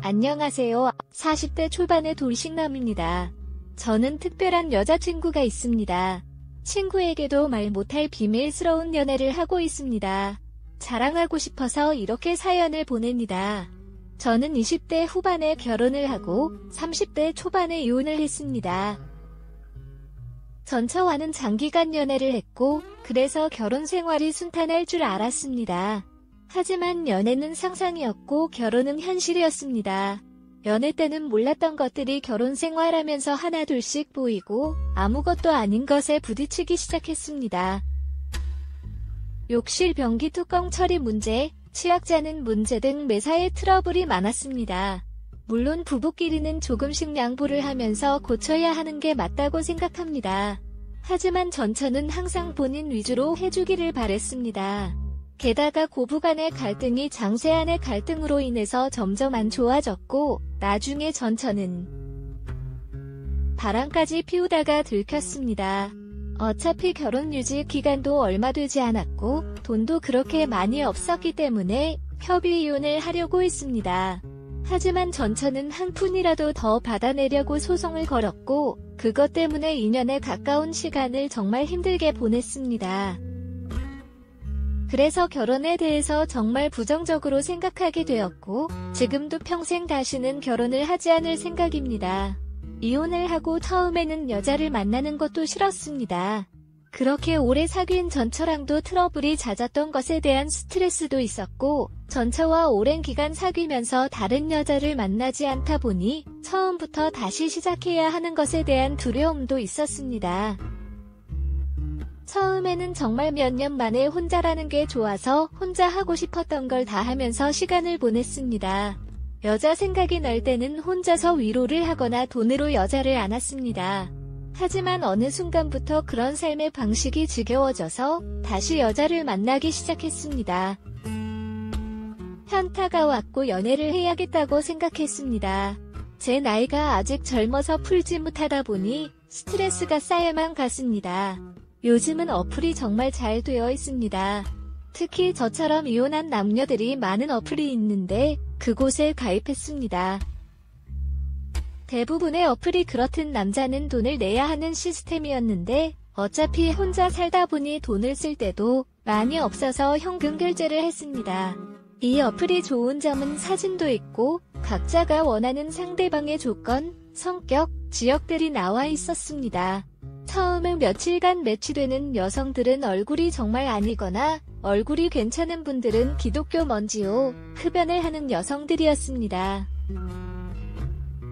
안녕하세요. 40대 초반의 돌싱남입니다. 저는 특별한 여자친구가 있습니다. 친구에게도 말 못할 비밀스러운 연애를 하고 있습니다. 자랑하고 싶어서 이렇게 사연을 보냅니다. 저는 20대 후반에 결혼을 하고 30대 초반에 이혼을 했습니다. 전처와는 장기간 연애를 했고 그래서 결혼 생활이 순탄할 줄 알았습니다. 하지만 연애는 상상이었고 결혼은 현실이었습니다. 연애 때는 몰랐던 것들이 결혼 생활하면서 하나둘씩 보이고 아무것도 아닌 것에 부딪히기 시작했습니다. 욕실 변기 뚜껑 처리 문제, 치약 자는 문제 등 매사에 트러블이 많았습니다. 물론 부부끼리는 조금씩 양보를 하면서 고쳐야 하는 게 맞다고 생각합니다. 하지만 전처는 항상 본인 위주로 해주기를 바랬습니다. 게다가 고부간의 갈등이 장세안의 갈등으로 인해서 점점 안 좋아졌고 나중에 전처는 바람까지 피우다가 들켰습니다. 어차피 결혼 유지 기간도 얼마 되지 않았고 돈도 그렇게 많이 없었기 때문에 협의 이혼을 하려고 했습니다. 하지만 전처는 한 푼이라도 더 받아내려고 소송을 걸었고 그것 때문에 2년에 가까운 시간을 정말 힘들게 보냈습니다. 그래서 결혼에 대해서 정말 부정적으로 생각하게 되었고 지금도 평생 다시는 결혼을 하지 않을 생각입니다. 이혼을 하고 처음에는 여자를 만나는 것도 싫었습니다. 그렇게 오래 사귄 전처랑도 트러블이 잦았던 것에 대한 스트레스도 있었고 전처와 오랜 기간 사귀면서 다른 여자를 만나지 않다 보니 처음부터 다시 시작해야 하는 것에 대한 두려움도 있었습니다. 처음에는 정말 몇 년 만에 혼자라는 게 좋아서 혼자 하고 싶었던 걸 다 하면서 시간을 보냈습니다. 여자 생각이 날 때는 혼자서 위로를 하거나 돈으로 여자를 안았습니다. 하지만 어느 순간부터 그런 삶의 방식이 지겨워져서 다시 여자를 만나기 시작했습니다. 현타가 왔고 연애를 해야겠다고 생각했습니다. 제 나이가 아직 젊어서 풀지 못하다 보니 스트레스가 쌓여만 갔습니다. 요즘은 어플이 정말 잘 되어 있습니다. 특히 저처럼 이혼한 남녀들이 많은 어플이 있는데 그곳에 가입했습니다. 대부분의 어플이 그렇듯 남자는 돈을 내야 하는 시스템이었는데 어차피 혼자 살다 보니 돈을 쓸 때도 많이 없어서 현금 결제를 했습니다. 이 어플이 좋은 점은 사진도 있고 각자가 원하는 상대방의 조건, 성격, 지역들이 나와 있었습니다. 처음에 며칠간 매치되는 여성들은 얼굴이 정말 아니거나 얼굴이 괜찮은 분들은 기독교 먼지요, 흡연을 하는 여성들이었습니다.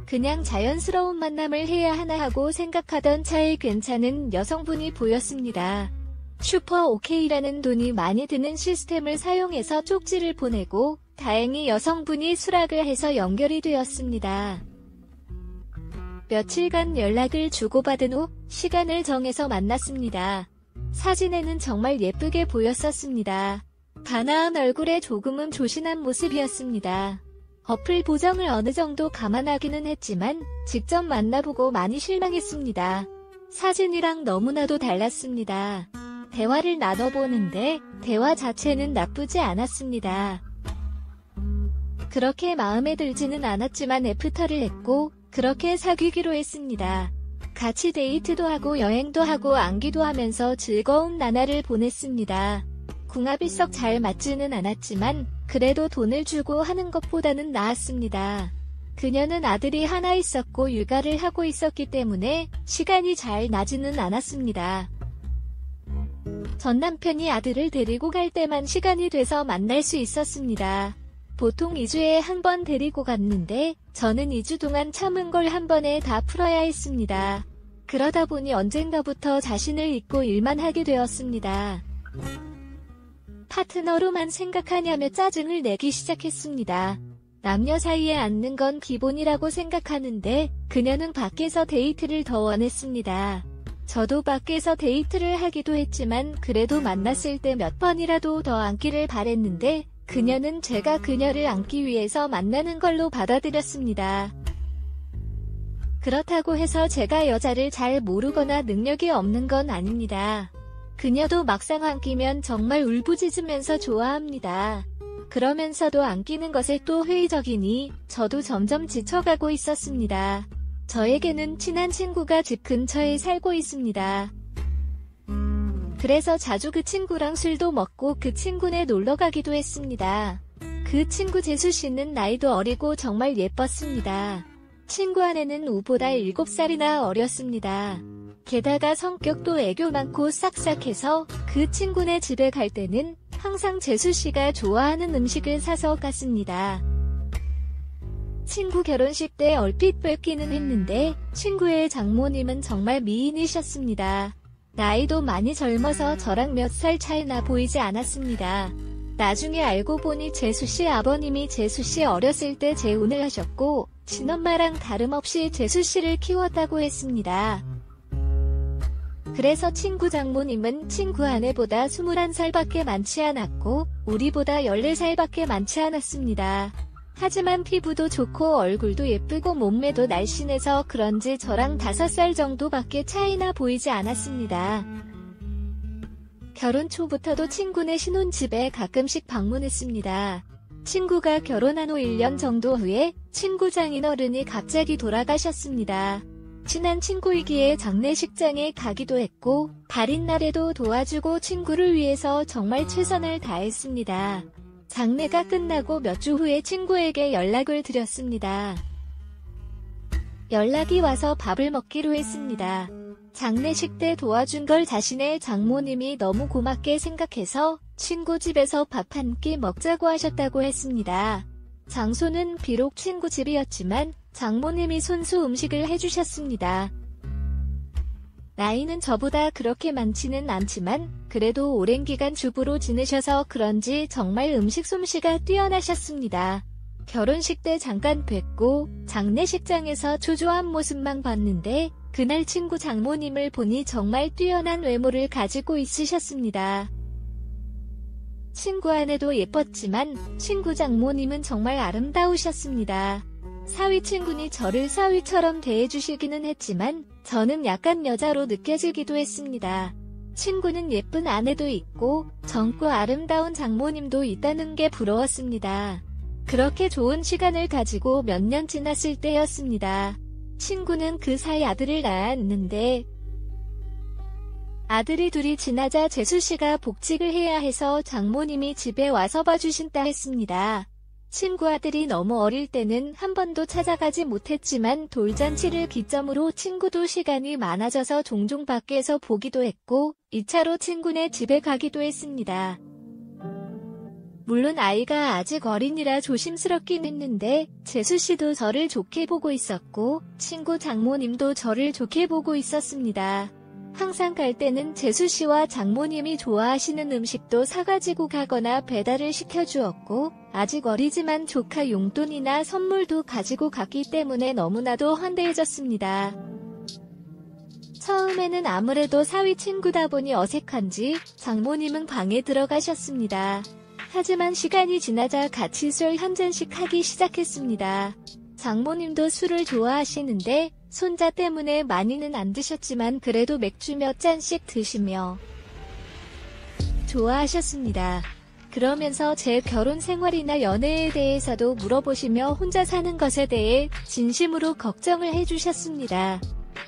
그냥 자연스러운 만남을 해야 하나 하고 생각하던 차에 괜찮은 여성분이 보였습니다. 슈퍼 오케이라는 돈이 많이 드는 시스템을 사용해서 쪽지를 보내고 다행히 여성분이 수락을 해서 연결이 되었습니다. 며칠간 연락을 주고받은 후 시간을 정해서 만났습니다. 사진에는 정말 예쁘게 보였었습니다. 단아한 얼굴에 조금은 조신한 모습이었습니다. 어플 보정을 어느 정도 감안하기는 했지만 직접 만나보고 많이 실망했습니다. 사진이랑 너무나도 달랐습니다. 대화를 나눠보는데 대화 자체는 나쁘지 않았습니다. 그렇게 마음에 들지는 않았지만 애프터를 했고 그렇게 사귀기로 했습니다. 같이 데이트도 하고 여행도 하고 안기도 하면서 즐거운 나날을 보냈습니다. 궁합이 썩 잘 맞지는 않았지만 그래도 돈을 주고 하는 것보다는 나았습니다. 그녀는 아들이 하나 있었고 육아를 하고 있었기 때문에 시간이 잘 나지는 않았습니다. 전 남편이 아들을 데리고 갈 때만 시간이 돼서 만날 수 있었습니다. 보통 2주에 한 번 데리고 갔는데 저는 2주 동안 참은 걸 한 번에 다 풀어야 했습니다. 그러다 보니 언젠가부터 자신을 잊고 일만 하게 되었습니다. 파트너로만 생각하냐며 짜증을 내기 시작했습니다. 남녀 사이에 앉는 건 기본이라고 생각하는데 그녀는 밖에서 데이트를 더 원했습니다. 저도 밖에서 데이트를 하기도 했지만 그래도 만났을 때 몇 번이라도 더 앉기를 바랬는데 그녀는 제가 그녀를 안기 위해서 만나는 걸로 받아들였습니다. 그렇다고 해서 제가 여자를 잘 모르거나 능력이 없는 건 아닙니다. 그녀도 막상 안기면 정말 울부짖으면서 좋아합니다. 그러면서도 안 끼는 것에 또 회의적이니 저도 점점 지쳐가고 있었습니다. 저에게는 친한 친구가 집 근처에 살고 있습니다. 그래서 자주 그 친구랑 술도 먹고 그 친구네 놀러 가기도 했습니다. 그 친구 재수씨는 나이도 어리고 정말 예뻤습니다. 친구 아내는 우보다 7살이나 어렸습니다. 게다가 성격도 애교 많고 싹싹해서 그 친구네 집에 갈 때는 항상 재수씨가 좋아하는 음식을 사서 갔습니다. 친구 결혼식 때 얼핏 뵙기는 했는데 친구의 장모님은 정말 미인이셨습니다. 나이도 많이 젊어서 저랑 몇 살 차이나 보이지 않았습니다. 나중에 알고 보니 재수씨 아버님이 재수씨 어렸을 때 재혼을 하셨고 친엄마랑 다름없이 재수씨를 키웠다고 했습니다. 그래서 친구 장모님은 친구 아내보다 21살밖에 많지 않았고 우리보다 14살밖에 많지 않았습니다. 하지만 피부도 좋고 얼굴도 예쁘고 몸매도 날씬해서 그런지 저랑 5살 정도밖에 차이나 보이지 않았습니다. 결혼 초부터도 친구네 신혼집에 가끔씩 방문했습니다. 친구가 결혼한 후 1년 정도 후에 친구 장인어른이 갑자기 돌아가셨습니다. 친한 친구이기에 장례식장에 가기도 했고 발인 날에도 도와주고 친구를 위해서 정말 최선을 다했습니다. 장례가 끝나고 몇 주 후에 친구에게 연락을 드렸습니다. 연락이 와서 밥을 먹기로 했습니다. 장례식 때 도와준 걸 자신의 장모님이 너무 고맙게 생각해서 친구 집에서 밥 한 끼 먹자고 하셨다고 했습니다. 장소는 비록 친구 집이었지만 장모님이 손수 음식을 해주셨습니다. 나이는 저보다 그렇게 많지는 않지만 그래도 오랜 기간 주부로 지내셔서 그런지 정말 음식 솜씨가 뛰어나셨습니다. 결혼식 때 잠깐 뵙고 장례식장에서 초조한 모습만 봤는데 그날 친구 장모님을 보니 정말 뛰어난 외모를 가지고 있으셨습니다. 친구 아내도 예뻤지만 친구 장모님은 정말 아름다우셨습니다. 사위 친구니 저를 사위처럼 대해주시기는 했지만 저는 약간 여자로 느껴지기도 했습니다. 친구는 예쁜 아내도 있고 젊고 아름다운 장모님도 있다는 게 부러웠습니다. 그렇게 좋은 시간을 가지고 몇 년 지났을 때였습니다. 친구는 그 사이 아들을 낳았는데 아들이 둘이 지나자 재수씨가 복직을 해야 해서 장모님이 집에 와서 봐주신다 했습니다. 친구 아들이 너무 어릴 때는 한 번도 찾아가지 못했지만 돌잔치를 기점으로 친구도 시간이 많아져서 종종 밖에서 보기도 했고 2차로 친구네 집에 가기도 했습니다. 물론 아이가 아직 어린이라 조심스럽긴 했는데 재수씨도 저를 좋게 보고 있었고 친구 장모님도 저를 좋게 보고 있었습니다. 항상 갈 때는 재수씨와 장모님이 좋아하시는 음식도 사가지고 가거나 배달을 시켜주었고 아직 어리지만 조카 용돈이나 선물도 가지고 갔기 때문에 너무나도 환대해졌습니다. 처음에는 아무래도 사위 친구다 보니 어색한지 장모님은 방에 들어가셨습니다. 하지만 시간이 지나자 같이 술 한 잔씩 하기 시작했습니다. 장모님도 술을 좋아하시는데 손자 때문에 많이는 안 드셨지만 그래도 맥주 몇 잔씩 드시며 좋아하셨습니다. 그러면서 제 결혼 생활이나 연애에 대해서도 물어보시며 혼자 사는 것에 대해 진심으로 걱정을 해주셨습니다.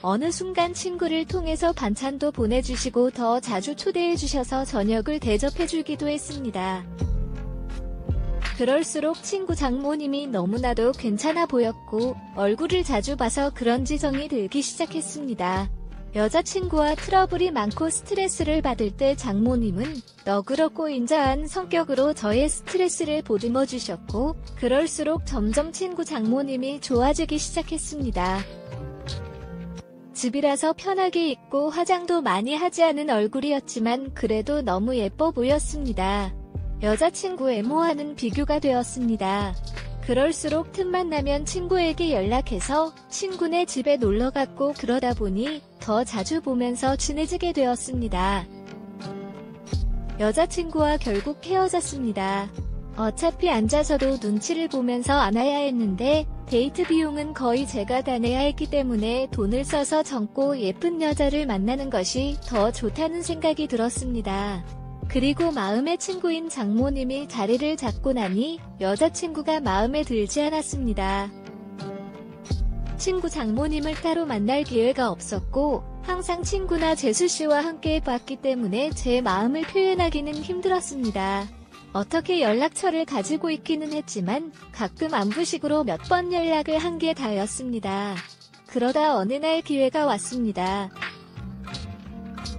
어느 순간 친구를 통해서 반찬도 보내주시고 더 자주 초대해주셔서 저녁을 대접해주기도 했습니다. 그럴수록 친구 장모님이 너무나도 괜찮아 보였고 얼굴을 자주 봐서 그런지 정이 들기 시작했습니다. 여자친구와 트러블이 많고 스트레스를 받을 때 장모님은 너그럽고 인자한 성격으로 저의 스트레스를 보듬어 주셨고 그럴수록 점점 친구 장모님이 좋아지기 시작했습니다. 집이라서 편하게 입고 화장도 많이 하지 않은 얼굴이었지만 그래도 너무 예뻐 보였습니다. 여자친구 외모와는 비교가 되었습니다. 그럴수록 틈만 나면 친구에게 연락해서 친구네 집에 놀러갔고 그러다 보니 더 자주 보면서 친해지게 되었습니다. 여자친구와 결국 헤어졌습니다. 어차피 앉아서도 눈치를 보면서 안아야 했는데 데이트 비용은 거의 제가 다 내야 했기 때문에 돈을 써서 젊고 예쁜 여자를 만나는 것이 더 좋다는 생각이 들었습니다. 그리고 마음의 친구인 장모님이 자리를 잡고 나니 여자친구가 마음에 들지 않았습니다. 친구 장모님을 따로 만날 기회가 없었고 항상 친구나 재수씨와 함께 봤기 때문에 제 마음을 표현하기는 힘들었습니다. 어떻게 연락처를 가지고 있기는 했지만 가끔 안부식으로 몇 번 연락을 한 게 다였습니다. 그러다 어느 날 기회가 왔습니다.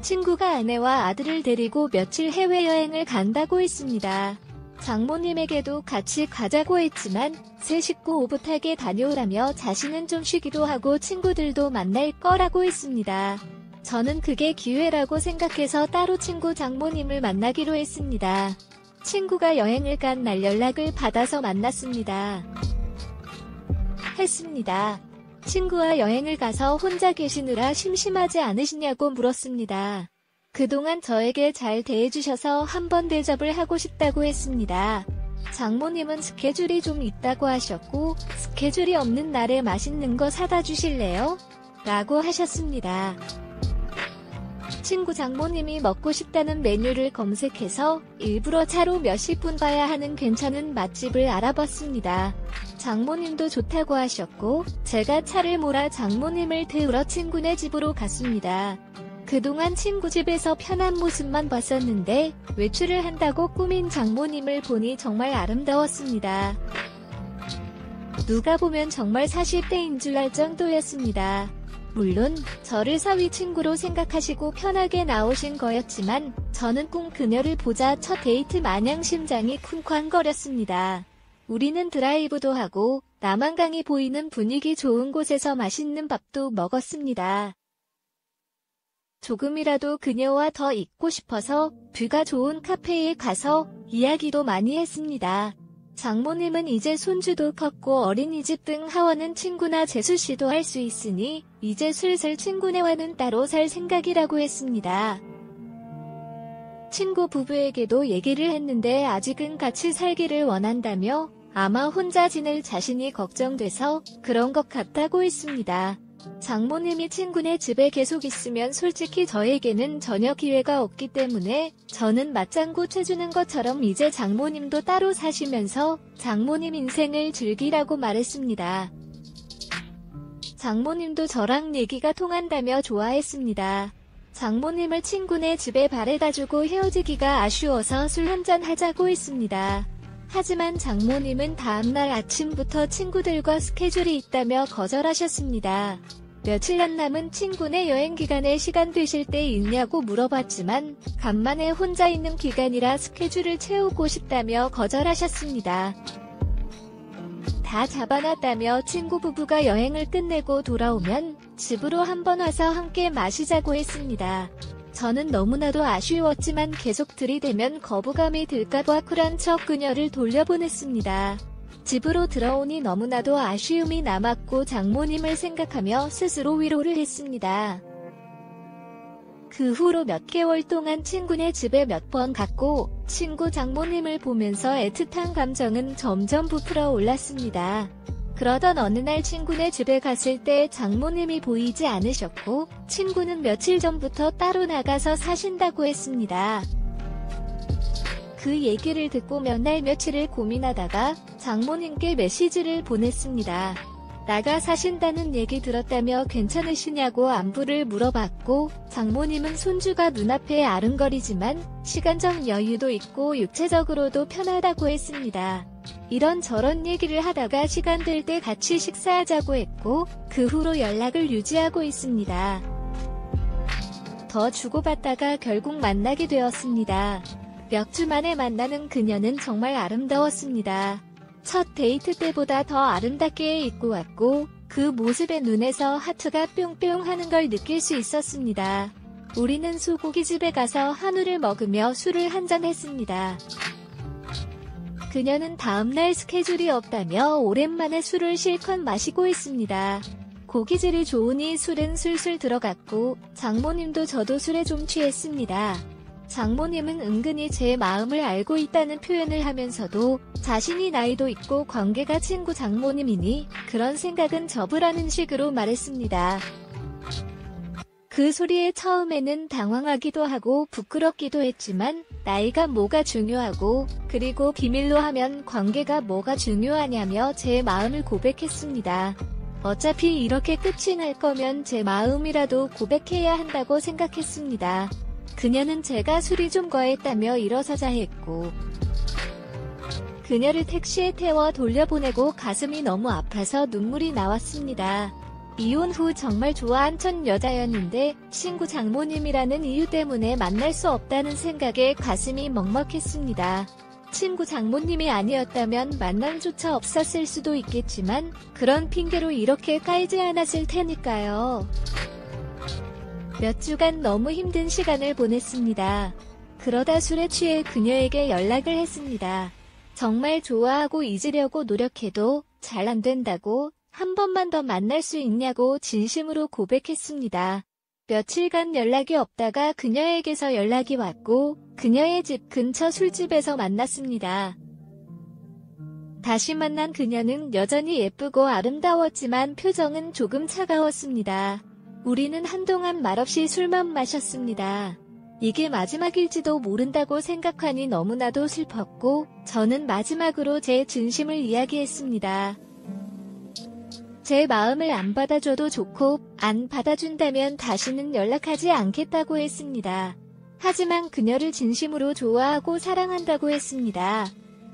친구가 아내와 아들을 데리고 며칠 해외여행을 간다고 했습니다. 장모님에게도 같이 가자고 했지만 새 식구 오붓하게 다녀오라며 자신은 좀 쉬기도 하고 친구들도 만날 거라고 했습니다. 저는 그게 기회라고 생각해서 따로 친구 장모님을 만나기로 했습니다. 친구가 여행을 간 날 연락을 받아서 만났습니다. 친구와 여행을 가서 혼자 계시느라 심심하지 않으시냐고 물었습니다. 그동안 저에게 잘 대해주셔서 한번 대접을 하고 싶다고 했습니다. 장모님은 스케줄이 좀 있다고 하셨고 스케줄이 없는 날에 맛있는 거 사다 주실래요? 라고 하셨습니다. 친구 장모님이 먹고 싶다는 메뉴를 검색해서 일부러 차로 몇십 분 가야 하는 괜찮은 맛집을 알아봤습니다. 장모님도 좋다고 하셨고 제가 차를 몰아 장모님을 태우러 친구네 집으로 갔습니다. 그동안 친구 집에서 편한 모습만 봤었는데 외출을 한다고 꾸민 장모님을 보니 정말 아름다웠습니다. 누가 보면 정말 40대인 줄 알 정도였습니다. 물론 저를 사위 친구로 생각하시고 편하게 나오신 거였지만 저는 꼭 그녀를 보자 첫 데이트 마냥 심장이 쿵쾅거렸습니다. 우리는 드라이브도 하고 남한강이 보이는 분위기 좋은 곳에서 맛있는 밥도 먹었습니다. 조금이라도 그녀와 더 있고 싶어서 뷰가 좋은 카페에 가서 이야기도 많이 했습니다. 장모님은 이제 손주도 컸고 어린이집 등 하원은 친구나 재수씨도 할 수 있으니 이제 슬슬 친구네와는 따로 살 생각이라고 했습니다. 친구 부부에게도 얘기를 했는데 아직은 같이 살기를 원한다며 아마 혼자 지낼 자신이 걱정돼서 그런 것 같다고 했습니다. 장모님이 친구네 집에 계속 있으면 솔직히 저에게는 전혀 기회가 없기 때문에 저는 맞장구 쳐주는 것처럼 이제 장모님도 따로 사시면서 장모님 인생을 즐기라고 말했습니다. 장모님도 저랑 얘기가 통한다며 좋아했습니다. 장모님을 친구네 집에 바래다주고 헤어지기가 아쉬워서 술 한잔 하자고 했습니다. 하지만 장모님은 다음날 아침부터 친구들과 스케줄이 있다며 거절하셨습니다. 며칠 안 남은 친구네 여행 기간에 시간 되실 때 있냐고 물어봤지만 간만에 혼자 있는 기간이라 스케줄을 채우고 싶다며 거절하셨습니다. 다 잡아놨다며 친구 부부가 여행을 끝내고 돌아오면 집으로 한번 와서 함께 마시자고 했습니다. 저는 너무나도 아쉬웠지만 계속 들이대면 거부감이 들까봐 쿨한 척 그녀를 돌려보냈습니다. 집으로 들어오니 너무나도 아쉬움이 남았고 장모님을 생각하며 스스로 위로를 했습니다. 그 후로 몇 개월 동안 친구네 집에 몇 번 갔고 친구 장모님을 보면서 애틋한 감정은 점점 부풀어 올랐습니다. 그러던 어느 날 친구네 집에 갔을 때 장모님이 보이지 않으셨고 친구는 며칠 전부터 따로 나가서 사신다고 했습니다. 그 얘기를 듣고 몇 날 며칠을 고민하다가 장모님께 메시지를 보냈습니다. 나가 사신다는 얘기 들었다며 괜찮으시냐고 안부를 물어봤고 장모님은 손주가 눈앞에 아른거리지만 시간적 여유도 있고 육체적으로도 편하다고 했습니다. 이런저런 얘기를 하다가 시간 될 때 같이 식사하자고 했고 그 후로 연락을 유지하고 있습니다. 더 주고받다가 결국 만나게 되었습니다. 몇 주 만에 만나는 그녀는 정말 아름다웠습니다. 첫 데이트 때보다 더 아름답게 입고 왔고 그 모습에 눈에서 하트가 뿅뿅 하는 걸 느낄 수 있었습니다. 우리는 소고기집에 가서 한우를 먹으며 술을 한잔 했습니다. 그녀는 다음날 스케줄이 없다며 오랜만에 술을 실컷 마시고 있습니다. 고기질이 좋으니 술은 술술 들어갔고 장모님도 저도 술에 좀 취했습니다. 장모님은 은근히 제 마음을 알고 있다는 표현을 하면서도 자신이 나이도 있고 관계가 친구 장모님이니 그런 생각은 접으라는 식으로 말했습니다. 그 소리에 처음에는 당황하기도 하고 부끄럽기도 했지만 나이가 뭐가 중요하고 그리고 비밀로 하면 관계가 뭐가 중요하냐며 제 마음을 고백했습니다. 어차피 이렇게 끝이 날 거면 제 마음이라도 고백해야 한다고 생각했습니다. 그녀는 제가 술이 좀 과했다며 일어서자 했고 그녀를 택시에 태워 돌려보내고 가슴이 너무 아파서 눈물이 나왔습니다. 이혼 후 정말 좋아한 첫 여자였는데 친구 장모님이라는 이유 때문에 만날 수 없다는 생각에 가슴이 먹먹했습니다. 친구 장모님이 아니었다면 만남조차 없었을 수도 있겠지만 그런 핑계로 이렇게 까이지 않았을 테니까요. 몇 주간 너무 힘든 시간을 보냈습니다. 그러다 술에 취해 그녀에게 연락을 했습니다. 정말 좋아하고 잊으려고 노력해도 잘 안 된다고 한 번만 더 만날 수 있냐고 진심으로 고백했습니다. 며칠간 연락이 없다가 그녀에게서 연락이 왔고 그녀의 집 근처 술집에서 만났습니다. 다시 만난 그녀는 여전히 예쁘고 아름다웠지만 표정은 조금 차가웠습니다. 우리는 한동안 말없이 술만 마셨습니다. 이게 마지막일지도 모른다고 생각하니 너무나도 슬펐고 저는 마지막으로 제 진심을 이야기했습니다. 제 마음을 안 받아줘도 좋고 안 받아준다면 다시는 연락하지 않겠다고 했습니다. 하지만 그녀를 진심으로 좋아하고 사랑한다고 했습니다.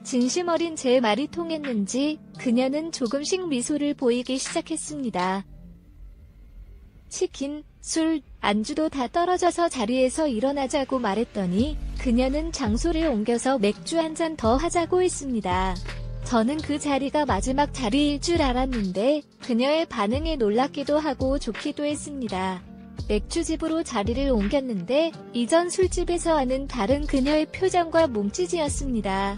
진심 어린 제 말이 통했는지 그녀는 조금씩 미소를 보이기 시작했습니다. 치킨, 술, 안주도 다 떨어져서 자리에서 일어나자고 말했더니 그녀는 장소를 옮겨서 맥주 한 잔 더 하자고 했습니다. 저는 그 자리가 마지막 자리일 줄 알았는데 그녀의 반응에 놀랍기도 하고 좋기도 했습니다. 맥주집으로 자리를 옮겼는데 이전 술집에서와는 다른 그녀의 표정과 몸짓이었습니다.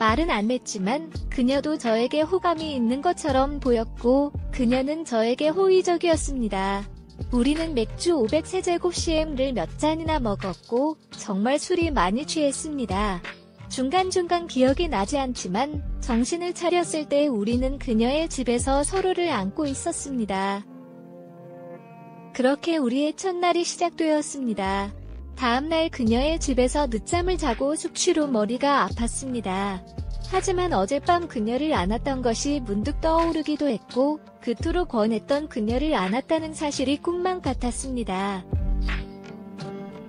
말은 안 했지만 그녀도 저에게 호감이 있는 것처럼 보였고 그녀는 저에게 호의적이었습니다. 우리는 맥주 500세제곱cm를 몇 잔이나 먹었고 정말 술이 많이 취했습니다. 중간중간 기억이 나지 않지만 정신을 차렸을 때 우리는 그녀의 집에서 서로를 안고 있었습니다. 그렇게 우리의 첫날이 시작되었습니다. 다음날 그녀의 집에서 늦잠을 자고 숙취로 머리가 아팠습니다. 하지만 어젯밤 그녀를 안았던 것이 문득 떠오르기도 했고 그토록 권했던 그녀를 안았다는 사실이 꿈만 같았습니다.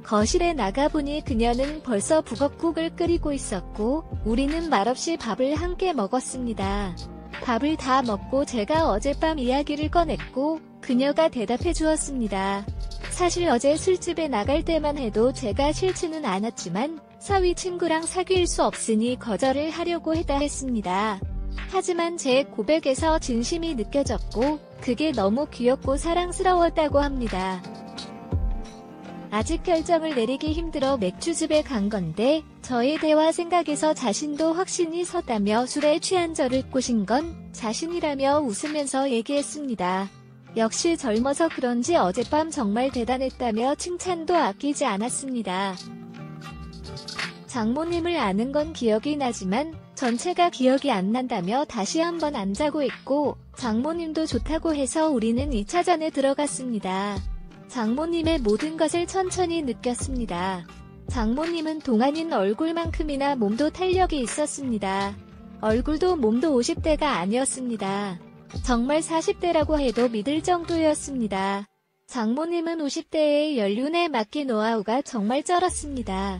거실에 나가보니 그녀는 벌써 북엇국을 끓이고 있었고 우리는 말없이 밥을 함께 먹었습니다. 밥을 다 먹고 제가 어젯밤 이야기를 꺼냈고 그녀가 대답해 주었습니다. 사실 어제 술집에 나갈 때만 해도 제가 싫지는 않았지만 사위 친구랑 사귈 수 없으니 거절을 하려고 했습니다. 하지만 제 고백에서 진심이 느껴졌고 그게 너무 귀엽고 사랑스러웠다고 합니다. 아직 결정을 내리기 힘들어 맥주집에 간 건데 저의 대화 생각에서 자신도 확신이 섰다며 술에 취한 저를 꼬신 건 자신이라며 웃으면서 얘기했습니다. 역시 젊어서 그런지 어젯밤 정말 대단했다며 칭찬도 아끼지 않았습니다. 장모님을 아는 건 기억이 나지만 전체가 기억이 안 난다며 다시 한번 안 자고 있고 장모님도 좋다고 해서 우리는 2차전에 들어갔습니다. 장모님의 모든 것을 천천히 느꼈습니다. 장모님은 동안인 얼굴만큼이나 몸도 탄력이 있었습니다. 얼굴도 몸도 50대가 아니었습니다. 정말 40대라고 해도 믿을 정도였습니다. 장모님은 50대의 연륜에 맡긴 노하우가 정말 쩔었습니다.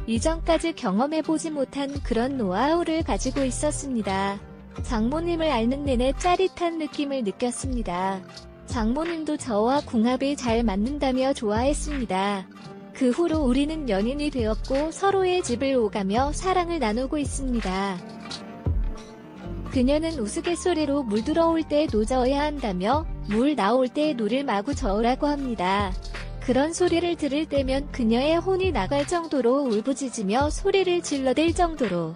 이전까지 경험해보지 못한 그런 노하우를 가지고 있었습니다. 장모님을 앓는 내내 짜릿한 느낌을 느꼈습니다. 장모님도 저와 궁합이 잘 맞는다며 좋아했습니다. 그 후로 우리는 연인이 되었고 서로의 집을 오가며 사랑을 나누고 있습니다. 그녀는 우스갯소리로 물 들어올 때 노저어야 한다며 물 나올 때 노를 마구 저으라고 합니다. 그런 소리를 들을 때면 그녀의 혼이 나갈 정도로 울부짖으며 소리를 질러댈 정도로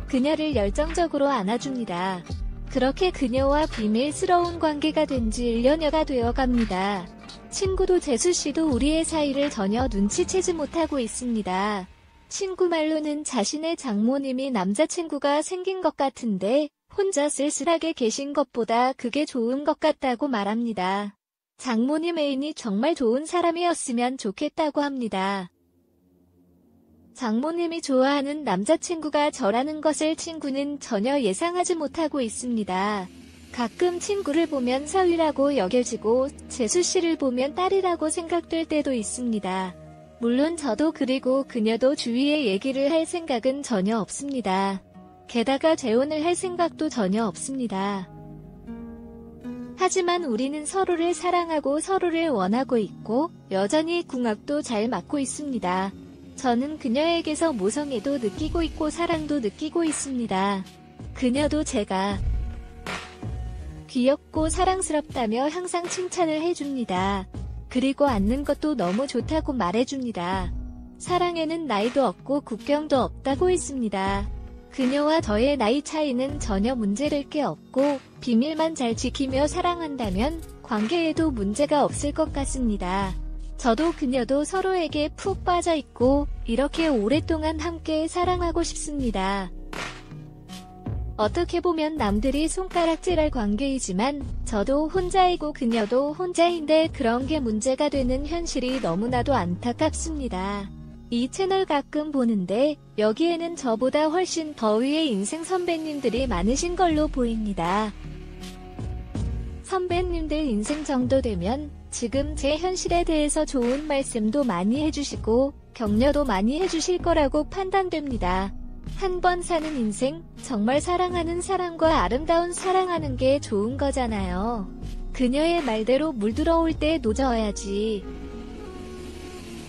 그녀를 열정적으로 안아줍니다. 그렇게 그녀와 비밀스러운 관계가 된 지 1년여가 되어갑니다. 친구도 재수씨도 우리의 사이를 전혀 눈치채지 못하고 있습니다. 친구 말로는 자신의 장모님이 남자친구가 생긴 것 같은데 혼자 쓸쓸하게 계신 것보다 그게 좋은 것 같다고 말합니다. 장모님 애인이 정말 좋은 사람이었으면 좋겠다고 합니다. 장모님이 좋아하는 남자친구가 저라는 것을 친구는 전혀 예상하지 못하고 있습니다. 가끔 친구를 보면 사위라고 여겨지고 재수씨를 보면 딸이라고 생각될 때도 있습니다. 물론 저도 그리고 그녀도 주위에 얘기를 할 생각은 전혀 없습니다. 게다가 재혼을 할 생각도 전혀 없습니다. 하지만 우리는 서로를 사랑하고 서로를 원하고 있고 여전히 궁합도 잘 맞고 있습니다. 저는 그녀에게서 모성애도 느끼고 있고 사랑도 느끼고 있습니다. 그녀도 제가 귀엽고 사랑스럽다며 항상 칭찬을 해줍니다. 그리고 앉는 것도 너무 좋다고 말해줍니다. 사랑에는 나이도 없고 국경도 없다고 했습니다. 그녀와 저의 나이 차이는 전혀 문제될 게 없고 비밀만 잘 지키며 사랑한다면 관계에도 문제가 없을 것 같습니다. 저도 그녀도 서로에게 푹 빠져있고 이렇게 오랫동안 함께 사랑하고 싶습니다. 어떻게 보면 남들이 손가락질할 관계이지만 저도 혼자이고 그녀도 혼자인데 그런 게 문제가 되는 현실이 너무나도 안타깝습니다. 이 채널 가끔 보는데 여기에는 저보다 훨씬 더 위의 인생 선배님들이 많으신 걸로 보입니다. 선배님들 인생 정도 되면 지금 제 현실에 대해서 좋은 말씀도 많이 해주시고 격려도 많이 해주실 거라고 판단됩니다. 한 번 사는 인생, 정말 사랑하는 사람과 아름다운 사랑하는 게 좋은 거잖아요. 그녀의 말대로 물 들어올 때 노져야지.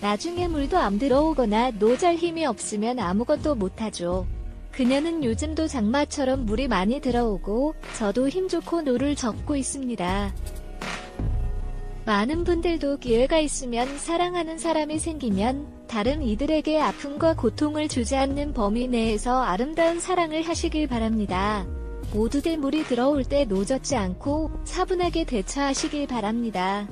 나중에 물도 안 들어오거나 노잘 힘이 없으면 아무것도 못하죠. 그녀는 요즘도 장마처럼 물이 많이 들어오고 저도 힘 좋고 노를 젓고 있습니다. 많은 분들도 기회가 있으면 사랑하는 사람이 생기면 다른 이들에게 아픔과 고통을 주지 않는 범위 내에서 아름다운 사랑을 하시길 바랍니다. 모두들 물이 들어올 때 노젓지 않고 차분하게 대처하시길 바랍니다.